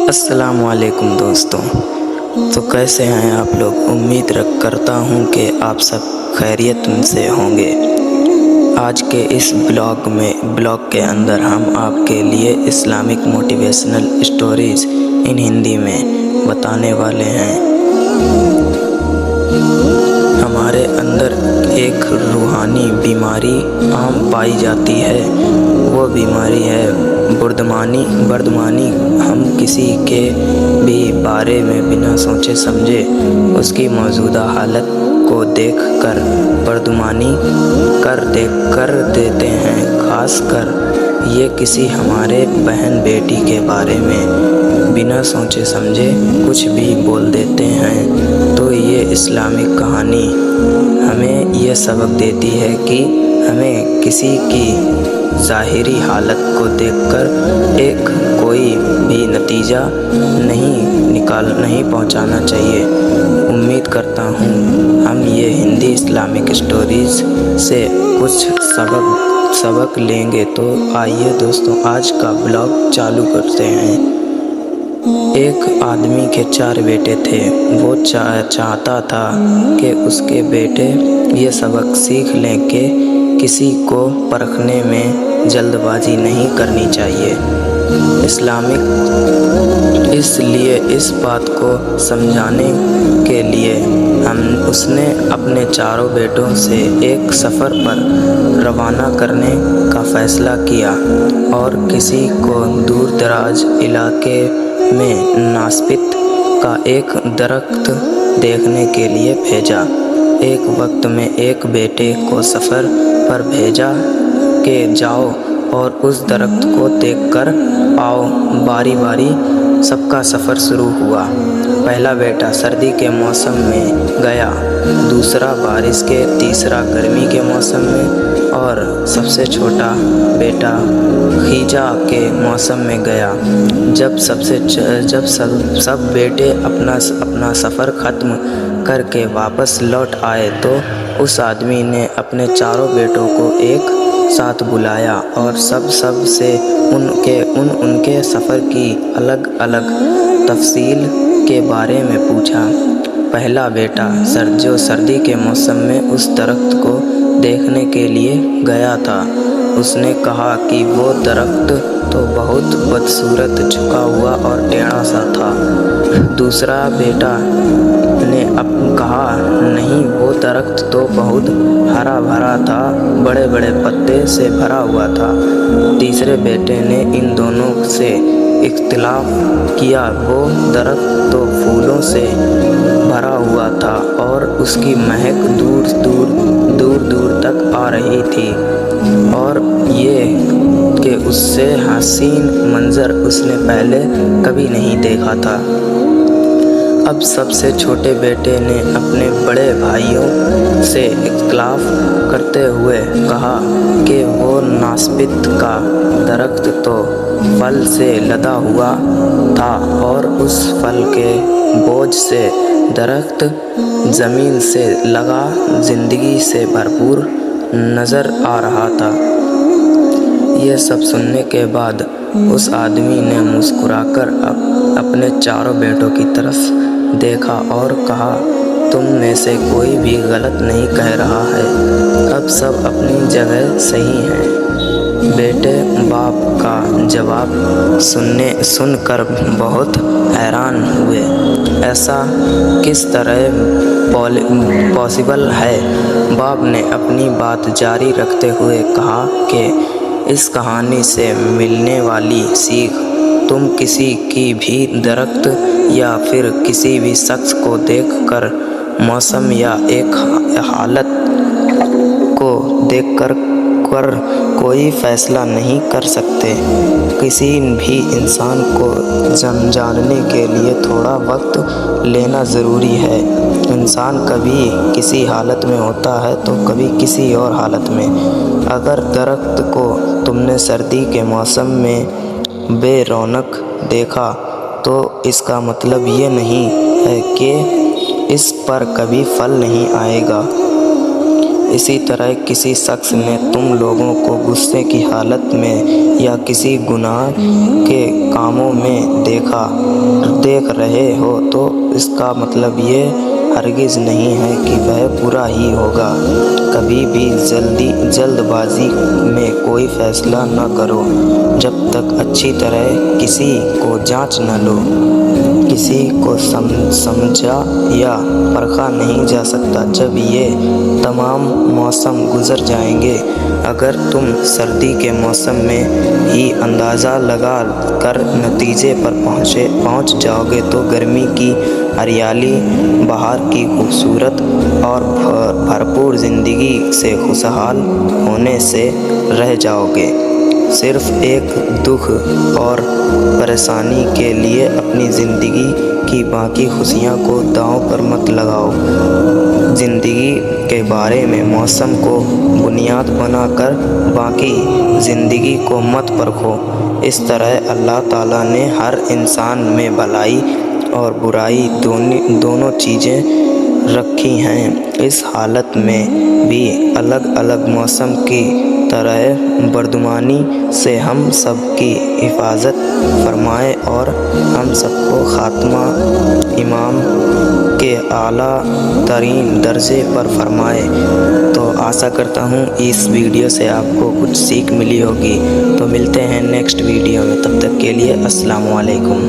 السلام علیکم دوستوں، تو کیسے ہیں آپ لوگ؟ امید کرتا ہوں کہ آپ سب خیریت سے ہوں گے۔ آج کے اس بلاگ کے اندر ہم آپ کے لیے اسلامک موٹیویشنل اسٹوریز ان ہندی میں بتانے والے ہیں۔ ہمارے اندر ایک روحانی بیماری عام پائی جاتی ہے، وہ بیماری ہے بردمانی۔ ہم کسی کے بھی بارے میں بنا سوچے سمجھے اس کی موجودہ حالت کو دیکھ کر بردمانی کر دیتے ہیں۔ خاص کر یہ کسی ہمارے بہن بیٹی کے بارے میں بنا سوچے سمجھے کچھ بھی بول دیتے ہیں۔ تو یہ اسلامک کہانی ہمیں یہ سبق دیتی ہے کہ ہمیں کسی کی ظاہری حالت کو دیکھ کر کوئی بھی نتیجہ نہیں پہنچانا چاہیے۔ امید کرتا ہوں ہم یہ ہندی اسلامک اسٹوریز سے کچھ سبق لیں گے۔ تو آئیے دوستوں، آج کا بلاگ چالو کرتے ہیں۔ ایک آدمی کے 4 بیٹے تھے۔ وہ چاہتا تھا کہ اس کے بیٹے یہ سبق سیکھ لیں کہ کسی کو پرکھنے میں جلد بازی نہیں کرنی چاہیے۔ اس لیے اس بات کو سمجھانے کے لیے اس نے اپنے 4 بیٹوں سے ایک سفر پر روانہ کرنے کا فیصلہ کیا اور کسی کو دور دراز علاقے میں ناسپت کا ایک درخت دیکھنے کے لیے بھیجا۔ ایک وقت میں ایک بیٹے کو سفر پر بھیجا کہ جاؤ اور اس درخت کو دیکھ کر آؤ۔ باری باری سب کا سفر شروع ہوا۔ پہلا بیٹا سردی کے موسم میں گیا، دوسرا بارش کے، تیسرا گرمی کے موسم میں اور سب سے چھوٹا بیٹا خزاں کے موسم میں گیا۔ جب سب بیٹے اپنا سفر ختم کر کے واپس لوٹ آئے تو اس آدمی نے اپنے 4 بیٹوں کو ایک ساتھ بلایا اور سب سے ان کے سفر کی الگ الگ تفصیل کے بارے میں پوچھا۔ پہلا بیٹا جو سردی کے موسم میں اس درخت کو دیکھنے کے لیے گیا تھا، اس نے کہا کہ وہ درخت تو بہت بدصورت، جھکا ہوا اور ٹیڑھا سا تھا۔ دوسرا بیٹا نے کہا نہیں، وہ درخت تو بہت ہرا بھرا تھا، بڑے بڑے پتے سے بھرا ہوا تھا۔ تیسرے بیٹے نے ان دونوں سے اختلاف کیا، وہ درخت تو پھولوں سے بھرا ہوا تھا اور اس کی مہک دور دور تک آ رہی تھی، اور یہ کہ اس سے حسین منظر اس نے پہلے کبھی نہیں دیکھا تھا۔ اب سب سے چھوٹے بیٹے نے اپنے بڑے بھائیوں سے اختلاف کرتے ہوئے کہا کہ وہ ناسپت کا درخت تو پھل سے لدا ہوا تھا اور اس پھل کے بوجھ سے درخت زمین سے لگا زندگی سے بھرپور نظر آ رہا تھا۔ یہ سب سننے کے بعد اس آدمی نے مسکرا کر اپنے 4 بیٹوں کی طرف دیکھا اور کہا، تم میں سے کوئی بھی غلط نہیں کہہ رہا ہے، اب سب اپنی جگہ صحیح ہیں۔ بیٹے باپ کا جواب سن کر بہت حیران ہوئے۔ ایسا کس طرح پاسبل ہے؟ باپ نے اپنی بات جاری رکھتے ہوئے کہا کہ اس کہانی سے ملنے والی سیکھ، تم کسی کی بھی درخت یا پھر کسی بھی شخص کو دیکھ کر، موسم یا ایک حالت کو دیکھ کر کوئی فیصلہ نہیں کر سکتے۔ کسی بھی انسان کو جاننے کے لیے تھوڑا وقت لینا ضروری ہے۔ انسان کبھی کسی حالت میں ہوتا ہے تو کبھی کسی اور حالت میں۔ اگر درخت کو تم نے سردی کے موسم میں بے رونق دیکھا تو اس کا مطلب یہ نہیں ہے کہ اس پر کبھی پھل نہیں آئے گا۔ اسی طرح کسی شخص نے تم لوگوں کو غصے کی حالت میں یا کسی گناہ کے کاموں میں دیکھ رہے ہو تو اس کا مطلب یہ ہرگز نہیں ہے کہ وہ برا ہی ہوگا۔ کبھی بھی جلد بازی میں کوئی فیصلہ نہ کرو جب تک اچھی طرح کسی کو جانچ نہ لو۔ کسی کو سمجھا یا پرکھا نہیں جا سکتا جب یہ تمام موسم گزر جائیں گے۔ اگر تم سردی کے موسم میں ہی اندازہ لگا کر نتیجے پر پہنچ جاؤ گے تو گرمی کی ہریالی، بہار کی خوبصورت اور بھرپور زندگی سے خوشحال ہونے سے رہ جاؤ گے۔ صرف ایک دکھ اور پریشانی کے لیے اپنی زندگی کی باقی خوشیوں کو داؤں پر مت لگاؤ۔ زندگی کے بارے میں موسم کو بنیاد بنا کر باقی زندگی کو مت پرکھو۔ اس طرح اللہ تعالیٰ نے ہر انسان میں بھلائی اور برائی دونوں چیزیں رکھی ہیں۔ اس حالت میں بھی الگ الگ موسم کی طرح بردباری سے ہم سب کی حفاظت فرمائے اور ہم سب کو خاتمہ ایمان کے اعلیٰ ترین درجے پر فرمائے۔ تو آشا کرتا ہوں اس ویڈیو سے آپ کو کچھ سیکھ ملی ہوگی۔ تو ملتے ہیں نیکسٹ ویڈیو میں، تب تک کے لیے السلام علیکم۔